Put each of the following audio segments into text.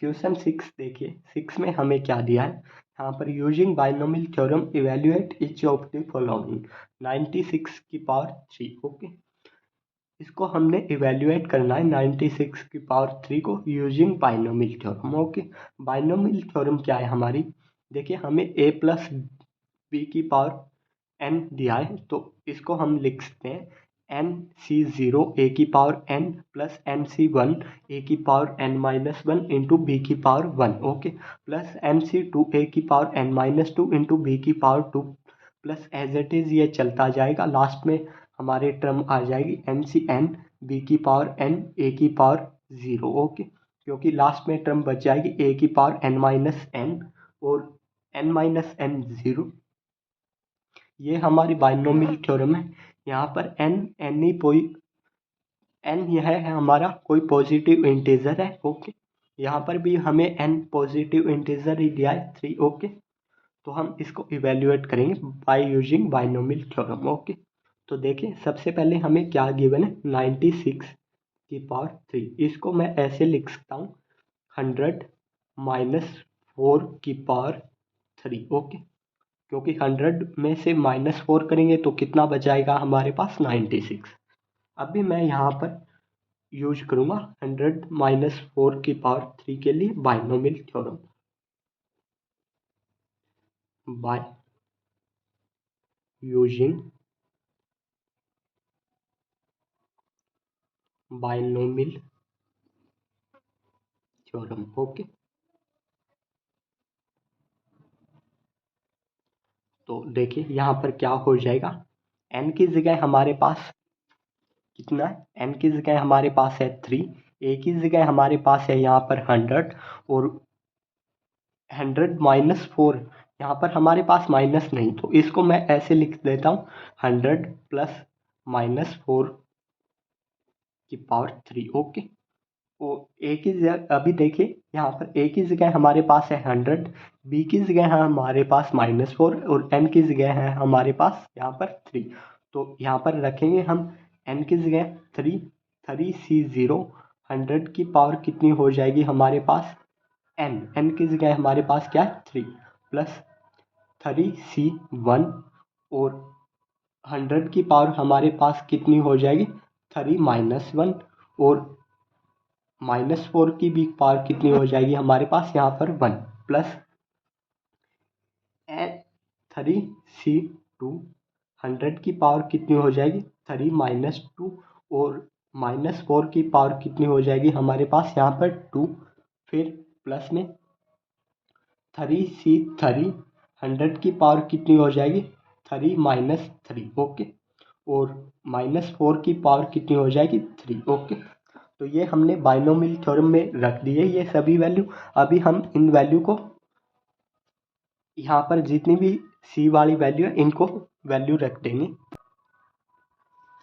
Question 6 देखिए, 6 में हमें क्या दिया है यहाँ पर, using binomial theorem evaluate each of the following 96 की पावर 3। ओके, इसको हमने इवेल्युएट करना है 96 की पावर 3 को using binomial theorem. Okay, binomial theorem क्या है हमारी, देखिए हमें a प्लस बी की पावर n दिया है, तो इसको हम लिख सकते हैं एन सी ज़ीरो ए की power n plus n C one a की power n minus one into b की power 1। Okay, plus n C two a की power n minus two into b की power 2, plus as it is ये चलता जाएगा, last में हमारे term आ जाएगी एन सी एन बी की पावर n ए की पावर 0। ओके, क्योंकि लास्ट में टर्म बच जाएगी ए की पावर n माइनस एन और n माइनस एन 0। ये हमारी बाइनोमियल थ्योरम है। यहाँ पर n यह है हमारा कोई पॉजिटिव इंटीजर है। ओके, यहाँ पर भी हमें n पॉजिटिव इंटीजर ही दिया है 3। ओके, तो हम इसको इवेल्युएट करेंगे by using binomial theorem. Okay, तो देखिए सबसे पहले हमें क्या गिवन है 96 की पावर 3, इसको मैं ऐसे लिख सकता हूँ 100 माइनस 4 की पावर 3। ओके, क्योंकि 100 में से -4 करेंगे तो कितना बचाएगा हमारे पास 96। अभी मैं यहाँ पर यूज करूँगा 100 माइनस 4 की पावर 3 के लिए binomial theorem. By using binomial theorem. Okay, तो देखिए यहाँ पर क्या हो जाएगा, n की जगह हमारे पास कितना है, n की जगह हमारे पास है 3, a की जगह हमारे पास है यहाँ पर 100 और 100 माइनस 4, यहाँ पर हमारे पास माइनस नहीं, तो इसको मैं ऐसे लिख देता हूँ 100 प्लस माइनस 4 की पावर 3। ओके, तो ए की जगह अभी देखिए यहाँ पर ए की जगह हमारे पास है 100, बी की जगह है हमारे पास -4 और n की जगह है हमारे पास यहाँ पर 3। तो यहाँ पर रखेंगे हम n की जगह 3, 3C0, 100 की पावर कितनी हो जाएगी हमारे पास n की जगह हमारे पास क्या है 3, प्लस 3C1 और 100 की पावर हमारे पास कितनी हो जाएगी 3 माइनस 1 और -4 की भी पावर कितनी हो जाएगी हमारे पास यहाँ पर 1, प्लस 3C2, 100 की पावर कितनी हो जाएगी 3 माइनस 2 और -4 की पावर कितनी हो जाएगी हमारे पास यहाँ पर 2, फिर प्लस में 3C3, 100 की पावर कितनी हो जाएगी 3 माइनस 3। ओके, और -4 की पावर कितनी हो जाएगी 3। ओके, तो ये हमने बाइनोमियल थ्योरम में रख दिए ये सभी वैल्यू। अभी हम इन वैल्यू को यहाँ पर जितनी भी सी वाली वैल्यू है इनको वैल्यू रख देंगे।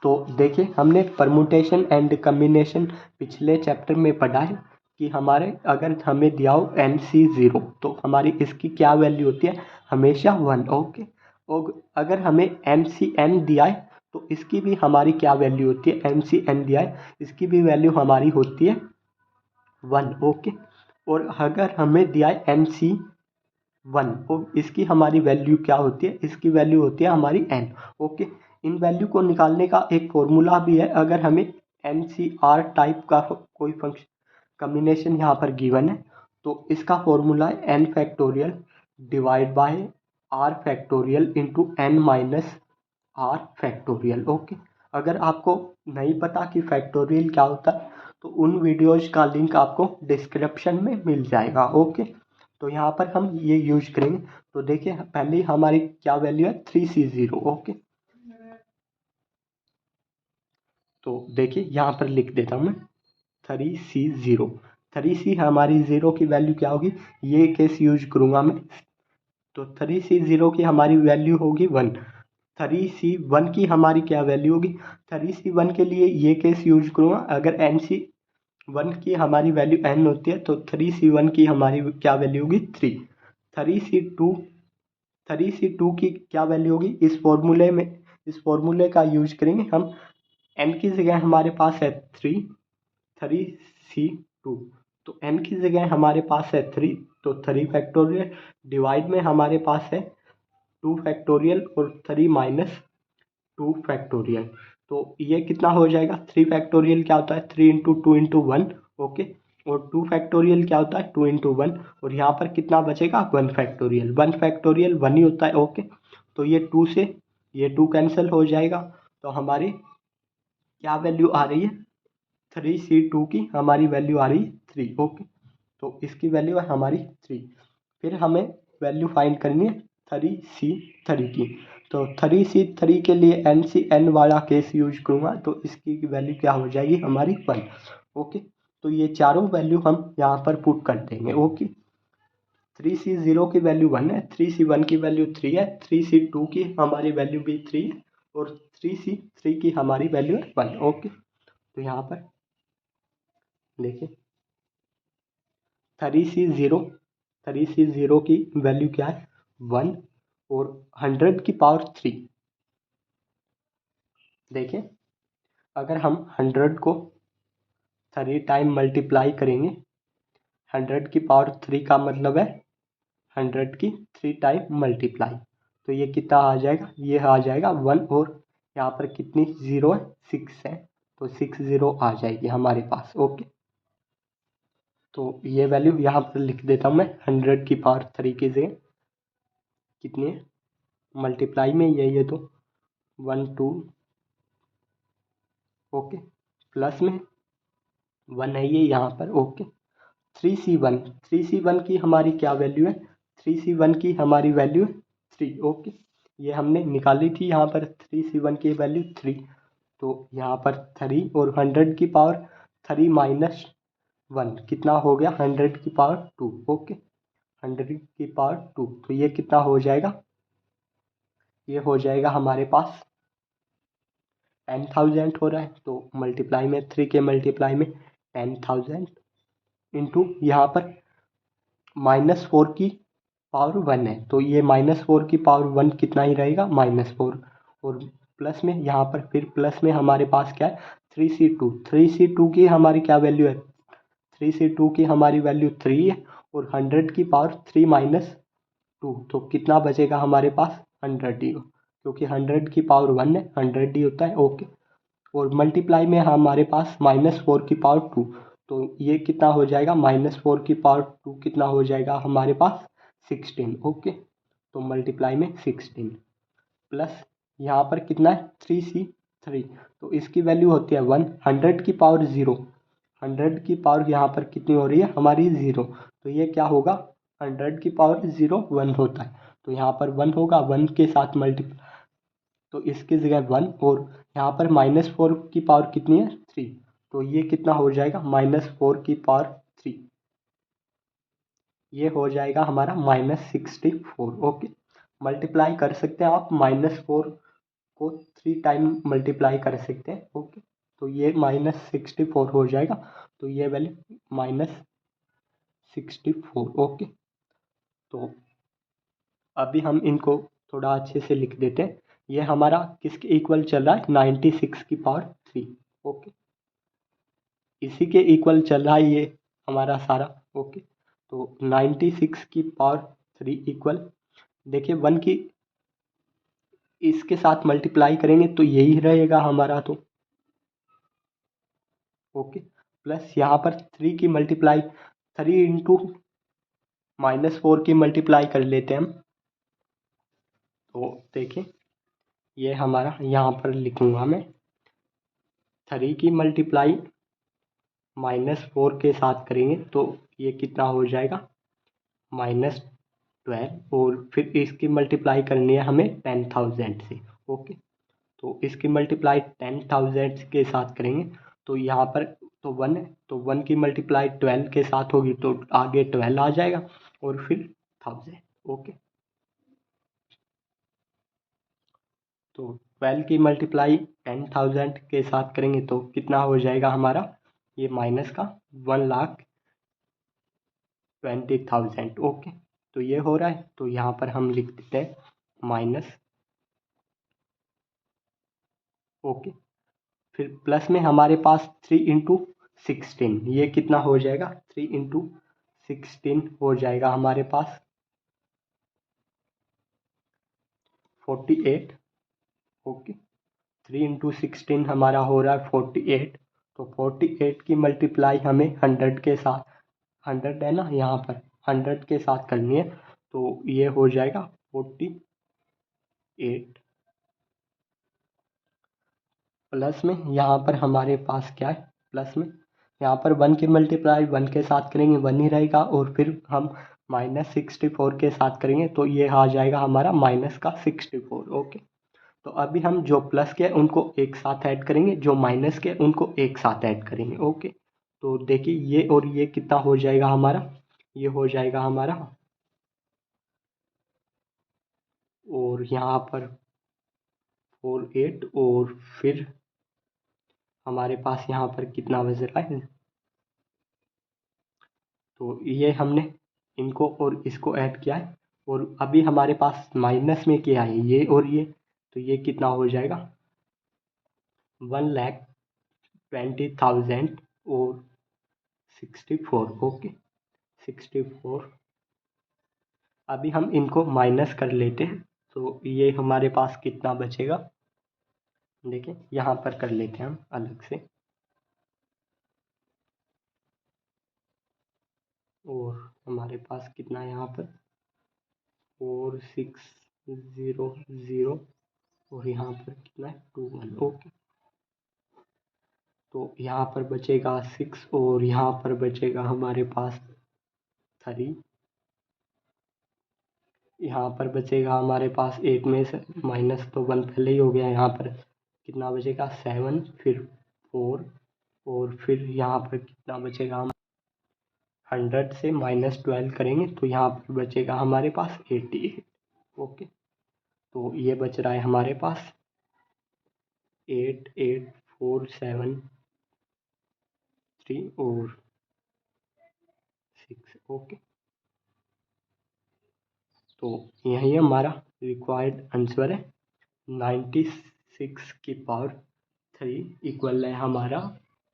तो देखिए हमने परमुटेशन एंड कम्बिनेशन पिछले चैप्टर में पढ़ा है कि हमारे अगर हमें दिया हो NC0 तो हमारी इसकी क्या वैल्यू होती है हमेशा 1। ओके, और अगर हमें MCN दिया है तो इसकी भी हमारी क्या वैल्यू होती है, MCN दिया है इसकी भी वैल्यू हमारी होती है 1। ओके, और अगर हमें दिया है MC1 और इसकी हमारी वैल्यू क्या होती है, इसकी वैल्यू होती है हमारी n। ओके, इन वैल्यू को निकालने का एक फॉर्मूला भी है, अगर हमें NCR टाइप का कोई फंक्शन कम्बिनेशन यहाँ पर गिवन है तो इसका फॉर्मूला है n factorial divide by r factorial into n minus r factorial. Okay, अगर आपको नहीं पता कि फैक्टोरियल क्या होता है तो उन वीडियोज का लिंक आपको डिस्क्रिप्शन में मिल जाएगा। ओके, तो यहाँ पर हम ये यूज करेंगे। तो देखिए पहले हमारी क्या वैल्यू है 3C0। ओके, तो देखिए यहाँ पर लिख देता हूँ मैं 3C0, 3C हमारी 0 की वैल्यू क्या होगी, ये केस यूज करूँगा मैं, तो 3C0 की हमारी वैल्यू होगी 1। 3C1 की हमारी क्या वैल्यू होगी, 3C1 के लिए ये केस यूज करूँगा, अगर NC1 की हमारी वैल्यू n होती है तो 3C1 की हमारी क्या वैल्यू होगी 3। 3C2 की क्या वैल्यू होगी, इस फॉर्मूले का यूज करेंगे हम, n की जगह हमारे पास है 3, 3C2 तो n की जगह हमारे पास है 3, तो 3 फैक्टोरियल डिवाइड में हमारे पास है 2 फैक्टोरियल और 3 माइनस 2 फैक्टोरियल। तो ये कितना हो जाएगा, 3 फैक्टोरियल क्या होता है 3 इंटू 2 इंटू 1, ओके। और 2 फैक्टोरियल क्या होता है 2 इंटू 1, और यहाँ पर कितना बचेगा 1 फैक्टोरियल। 1 फैक्टोरियल 1 ही होता है, ओके। तो ये 2 से ये 2 कैंसिल हो जाएगा, तो हमारी क्या वैल्यू आ रही है 3C2 की हमारी वैल्यू आ रही है 3, ओके। तो इसकी वैल्यू है हमारी 3। फिर हमें वैल्यू फाइंड करनी है 3C3 की। तो 3C3 के लिए NC वाला केस यूज करूँगा, तो इसकी वैल्यू क्या हो जाएगी हमारी 1, ओके। तो ये चारों वैल्यू हम यहाँ पर पुट कर देंगे, ओके। 3C0 की वैल्यू 1 है, 3C1 की वैल्यू 3 है, 3C2 की हमारी वैल्यू भी 3 है, और 3C3 की हमारी वैल्यू है 1, ओके। तो यहाँ पर देखिए 3C0 की वैल्यू क्या है 1, और 100 की पावर 3। देखिए अगर हम 100 को 3 टाइम मल्टीप्लाई करेंगे, 100 की पावर 3 का मतलब है 100 की 3 टाइम मल्टीप्लाई, तो ये कितना आ जाएगा, ये आ जाएगा 1, और यहाँ पर कितनी ज़ीरो है 6 है, तो 6 ज़ीरो आ जाएगी हमारे पास, ओके। तो ये वैल्यू यहाँ पर लिख देता हूँ मैं 100 की पावर 3 की जगह कितनी है, मल्टीप्लाई में ये तो 1 2, ओके, प्लस में 1 है ये यहाँ पर, ओके। 3C1 की हमारी क्या वैल्यू है, 3C1 की हमारी वैल्यू है 3, ओके। ये हमने निकाली थी यहाँ पर 3C1 की वैल्यू 3, तो यहाँ पर 3 और 100 की पावर 3 माइनस 1 कितना हो गया 100 की पावर 2, ओके। 100 की पावर 2, तो ये कितना हो जाएगा, ये हो जाएगा हमारे पास 10,000 हो रहा है, तो मल्टीप्लाई में 3 के मल्टीप्लाई में 10,000 इंटू यहाँ पर -4 की पावर 1 है, तो ये -4 की पावर 1 कितना ही रहेगा -4, और प्लस में यहाँ पर फिर प्लस में हमारे पास क्या है 3C2 की हमारी क्या वैल्यू है, 3C2 की हमारी वैल्यू 3 है, और 100 की पावर 3 माइनस 2, तो कितना बचेगा हमारे पास 100 ही, क्योंकि 100 की पावर 1 है 100 ही होता है, ओके। और मल्टीप्लाई में हमारे पास -4 की पावर 2, तो ये कितना हो जाएगा -4 की पावर 2 कितना हो जाएगा हमारे पास 16, ओके। तो मल्टीप्लाई में 16 प्लस यहाँ पर कितना है 3C3, तो इसकी वैल्यू होती है 1, 100 की पावर 0, 100 की पावर यहाँ पर कितनी हो रही है हमारी 0, तो ये क्या होगा 100 की पावर 0 1 होता है, तो यहाँ पर 1 होगा, 1 के साथ मल्टीप्लाई, तो इसकी जगह 1, और यहाँ पर -4 की पावर कितनी है 3, तो ये कितना हो जाएगा -4 की पावर 3, ये हो जाएगा हमारा -64, ओके। मल्टीप्लाई कर सकते हैं आप, -4 को 3 टाइम मल्टीप्लाई कर सकते हैं, ओके। तो ये -64 हो जाएगा, तो ये वैल्यू -64, ओके। तो अभी हम इनको थोड़ा अच्छे से लिख देते हैं, ये हमारा किसके इक्वल चल रहा है 96 की पावर 3, ओके। इसी के इक्वल चल रहा है ये हमारा सारा, ओके। तो 96 की पावर 3 इक्वल, देखिए 1 की इसके साथ मल्टीप्लाई करेंगे तो यही रहेगा हमारा, तो ओके। प्लस यहाँ पर 3 की मल्टीप्लाई 3 इंटू -4 की मल्टीप्लाई कर लेते हैं हम, तो देखिए ये हमारा यहाँ पर लिखूँगा मैं 3 की मल्टीप्लाई -4 के साथ करेंगे तो ये कितना हो जाएगा -12, और फिर इसकी मल्टीप्लाई करनी है हमें 10,000 से, ओके। तो इसकी मल्टीप्लाई 10,000 के साथ करेंगे, तो यहाँ पर तो 1 है, तो 1 की मल्टीप्लाई 12 के साथ होगी, तो आगे 12 आ जाएगा, और फिर 1000, ओके। तो 12 की मल्टीप्लाई 10,000 के साथ करेंगे तो कितना हो जाएगा हमारा, ये माइनस का 1,20,000, ओके। तो ये हो रहा है, तो यहाँ पर हम लिख देते हैं माइनस, ओके। फिर प्लस में हमारे पास 3 इंटू 16, ये कितना हो जाएगा 3 इंटू 16 हो जाएगा हमारे पास 48। ओके, 3 इंटू 16 हमारा हो रहा है 48। तो 48 की मल्टीप्लाई हमें 100 के साथ, 100 है ना यहाँ पर, 100 के साथ करनी है। तो ये हो जाएगा 48 प्लस में यहाँ पर हमारे पास क्या है, प्लस में यहाँ पर 1 की मल्टीप्लाई 1 के साथ करेंगे 1 ही रहेगा, और फिर हम -64 के साथ करेंगे तो ये आ जाएगा हमारा माइनस का 64। ओके, तो अभी हम जो प्लस के उनको एक साथ ऐड करेंगे, जो माइनस के उनको एक साथ ऐड करेंगे। ओके, तो देखिए ये और ये कितना हो जाएगा हमारा, ये हो जाएगा हमारा, और यहाँ पर 48, और फिर हमारे पास यहाँ पर कितना बच रहा है, तो ये हमने इनको और इसको ऐड किया है, और अभी हमारे पास माइनस में क्या है, ये और ये, तो ये कितना हो जाएगा 1,20,000 और 64। ओके, 64। अभी हम इनको माइनस कर लेते हैं, तो ये हमारे पास कितना बचेगा, देखिए यहाँ पर कर लेते हैं हम अलग से, और हमारे पास कितना है यहाँ पर 4600, और यहाँ पर कितना है 21। ओके, तो यहाँ पर बचेगा 6, और यहाँ पर बचेगा हमारे पास 3, यहाँ पर बचेगा हमारे पास 8 में से माइनस तो 1 पहले ही हो गया, यहाँ पर कितना बचेगा 7, फिर 4, और फिर यहाँ पर कितना बचेगा, हम 100 से -12 करेंगे तो यहाँ पर बचेगा हमारे पास 88। ओके, तो ये बच रहा है हमारे पास 8847 और 6। ओके, तो यही हमारा रिक्वायर्ड आंसर है, 96 की पावर 3 इक्वल है हमारा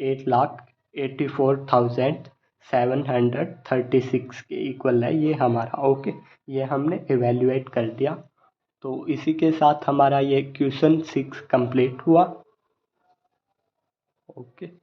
8,84,736 के इक्वल है ये हमारा। ओके, ये हमने एवेल्युएट कर दिया। तो इसी के साथ हमारा ये क्वेश्चन 6 कंप्लीट हुआ। ओके।